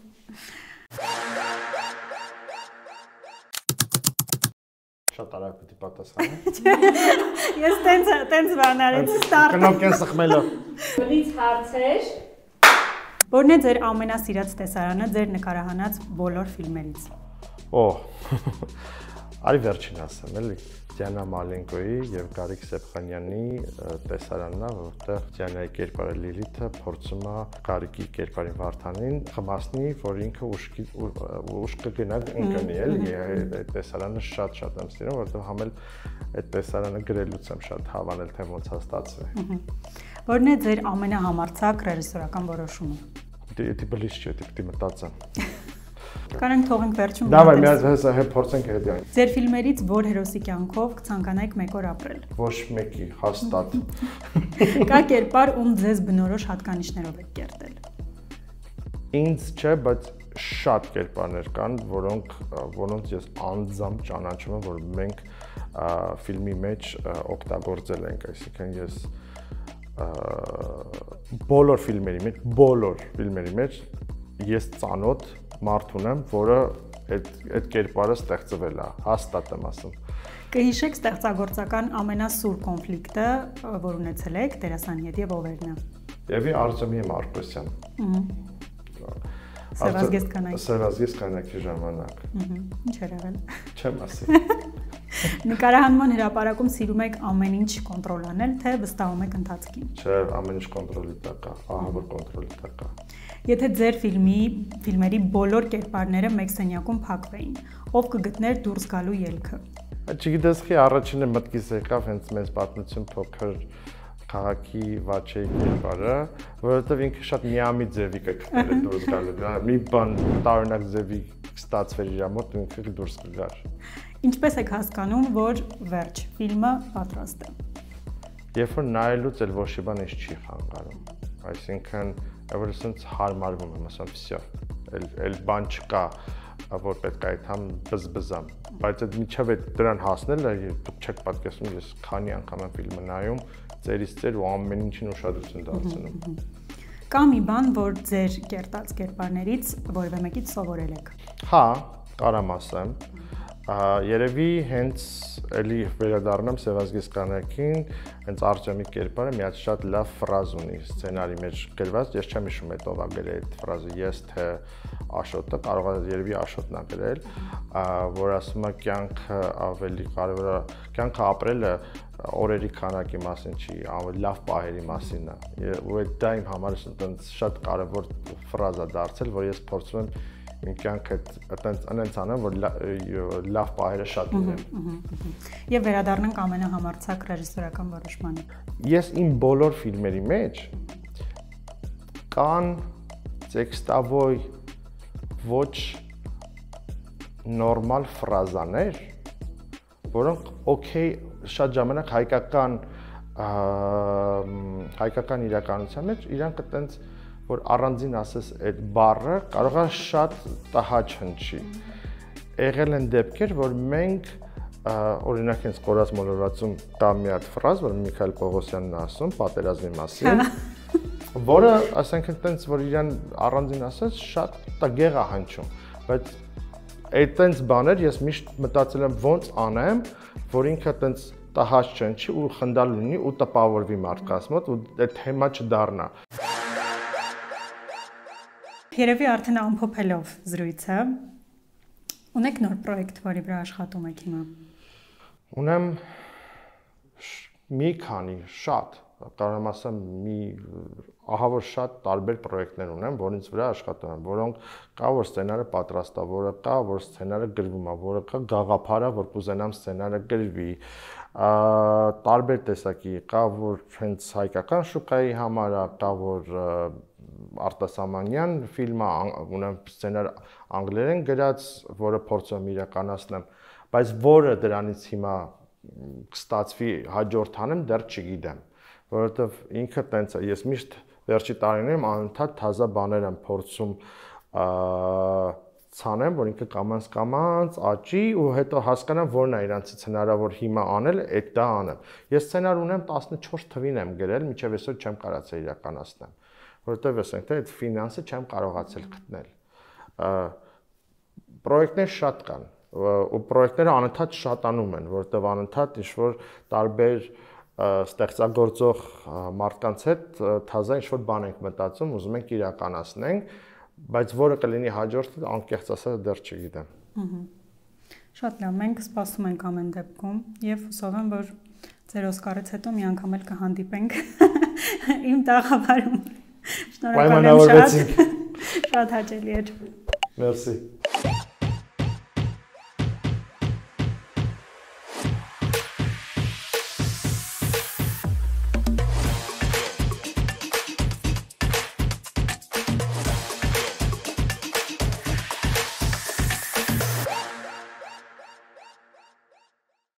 B: Շատ արագ պիտի պատասխանեմ։
A: Ես տենց բան արեցի ստարտ։
B: Կնոք են սխմելով։
C: Բնից հարցեր։
A: Որն է ձեր ամենասիրած տեսարանը ձեր նկարահանած բոլոր ֆիլմերից։
B: Արի վերջին ասեմ, էլի։ Դիանա Մալենկոյի եւ Գարիկ Սեփխանյանի տեսարանն է, որտեղ Դիանայի կերպարը Լիլիթը փորձում է Գարիկի կերպարին Վարդանին խմացնի, որ ինքը ուշքը գնա ընկնի, էլի։ Այդ տեսարանը շատ եմ սիրում, որտեղ համել այդ տեսարանը գրելուց եմ շատ հավանել, թե ոնց է ստացվել։
A: Որն է ձեր ամենահամարձակ ռեժիսորական որոշումը։
B: Դե բլիզ չէ, դե մտածեմ։
A: Կարանք թողենք վերջում։
B: Դավայ, միած հեսա փորձենք հետո։
A: Ձեր ֆիլմերից որ հերոսի կյանքով կցանկանայիք մեկ օր ապրել։
B: Ոչ մեկի, հաստատ։
A: Կա կերպար, ում ձեզ բնորոշ հատկանիշներով եք կերտել։
B: Ինձ չէ, բայց շատ կերպարներ կան, որոնց ես անձամբ ճանաչում եմ, որ մենք ֆիլմի մեջ օգտագործել ենք, այսինքն ես բոլոր ֆիլմերի մեջ ես ծանոթ մարդ ունեմ, որը այդ կերպարը ստեղծվել է, հաստատ եմ ասում։
A: Կհիշեք ստեղծագործական ամենասուր կոնֆլիկտը, որ ունեցել եք դերասանի հետ եւ ովերն է։
B: Եվի Արտեմի Մարկոսյան։ Սևազգեստ կանայքի ժամանակ։
A: Ինչ էր եղել։
B: Չեմ ասի։
A: Նկարահանման հրապարակում սիրում եք ամեն ինչ կոնտրոլ անել, թե վստահում եք ընթացքին։
B: Չէ, ամեն ինչ կոնտրոլի տակ է, ահավոր կոնտրոլի տակ է։
A: Եթե ձեր ֆիլմերի բոլոր կերպարները մեկ սենյակում փակվեին, ով կգտներ դուրս գալու ելքը։
B: Չգիտես, խի առաջինը մտքիս եկավ հենց մեծ պատմություն փոքր քաղաքի Վաչեի կերպարը, որովհետև ինքը շատ միամիտ ձևի կգտներ է դուրս գալու։ Մի բան տարօրինակ ձևի ստացվեր իր մոտ, ինքը դուրս կգար։
A: Ինչպես եք հասկանում, որ վերջ ֆիլմը պատրաստ է։
B: Երբ որ նայելուց էլ ոչ մի բան չի խանգարում։ Այսինքն, որ ասենց հարմարվում եմ, ասեմ, վсё, էլ բան չկա, որ պետք է այդքան բզբզամ, բայց այդ միջև այդ դրան հասնելը դուք չեք պատկերացնում, ես քանի անգամ եմ ֆիլմը նայում, ծերից ծեր ու ամեն ինչին ուշադրություն դարձնում։
A: Կա մի բան, որ ձեր կերտած կերպարներից որևէ մեկից սովորել եք։
B: Հա, կարամ ասեմ, երևի հենց էլի վերադառնամ Սևազգես կանայքին, հենց Արտեմի կերպարը մի հատ շատ լավ ֆրազ ունի սցենարի մեջ գրված, ես չեմ հիշում ով է գրել այդ ֆրազը, ես թե Աշոտը, կարող է երևի Աշոտն է գրել, որ ասում է կյանքը ավելի կարևոր է, կյանքը ապրելը օրերի քանակի մասին չի, ավելի լավ պահերի մասին է։ Ու դա իմ համար շատ կարևոր ֆրազ է դարձել, որ ես փորձում եմ իմ կյանքը այտենց անեմ, որ լավ պահերը շատ լինեն։
A: Եվ վերադառնանք ամենահամարձակ ռեժիսորական որոշմանը։
B: Ես իմ բոլոր ֆիլմերի մեջ կան տեքստավոյ ոչ նորմալ ֆրազաներ, որոնք օքեյ շատ ժամանակ հայկական հայկական իրականության մեջ իրանք այտենց որ առանձին ասես այդ բառը կարող է շատ տհաճ հնչի։ Եղել են դեպքեր, որ մենք օրինակ հենց Կորած մոլորվածում կա մի հատ ֆրազ, որ Միքայել Պողոսյանն է ասում պատերազմի մասին, որը ասենք այտենց որ իրան առանձին ասես շատ տգեղ է հնչում, բայց այտենց բաներ ես միշտ մտածել եմ ոնց անեմ, որ ինքը այտենց տհաճ չնչի ու խնդալ լինի ու տպավորվի մարդկանց մոտ ու այդ թեմա չդառնա։
A: Երևի արդեն ամփոփելով զրույցը, ունեք նոր պրոյեկտ, որի վրա աշխատում եք հիմա։
B: Ունեմ մի քանի շատ, կարող եմ ասեմ մի ահավոր շատ տարբեր պրոյեկտներ ունեմ, որոնց վրա աշխատում եմ, որոնք կա որ սցենարը պատրաստ է, որը կա որ սցենարը գրվում է, որը կա գաղափարը, որ կուզենամ սցենարը գրվի, տարբեր տեսակի, կա որ հենց հայկական շուկայի համար է, կա որ արտասահմանյան ֆիլմ է, ունեմ սցենար անգլերեն գրած, որը փորձում եմ իրականացնեմ, բայց որը դրանից հիմա կստացվի հաջորդ անեմ, դեռ չգիտեմ, որովհետև ինքը տենց է, ես միշտ վերջի տարիներում անընդհատ թազա բաներ եմ փորձում ցանեմ, որ ինքը կամաց աճի ու հետո հասկանամ որն է իրանցից հնարավոր հիմա անել, այդ դա անեմ։ Ես սցենար ունեմ 14 թվին եմ գրել, մինչև այսօր չեմ կարողացել իրականացնեմ, որովհետև ասենք թե այդ ֆինանսը չեմ կարողացել գտնել։ Պրոյեկտներ շատ կան, ու պրոյեկտները անընդհատ շատանում են, որովհետև անընդհատ ինչ-որ տարբեր ստեղծագործող մարդկանց հետ թազա ինչ-որ բան ենք մտածում, ուզում ենք իրականացնենք, բայց որը կլինի հաջորդը, անկեղծ ասած դեռ չգիտեմ։
A: Շատ լավ, մենք սպասում ենք ամեն դեպքում եւ հուսով եմ, որ ձեր Օսկարից հետո մի անգամ էլ կհանդիպենք իմ տաղավարում։ Շնորհակալ եմ շատ։ Շատ հաճելի էր։
B: Մերսի։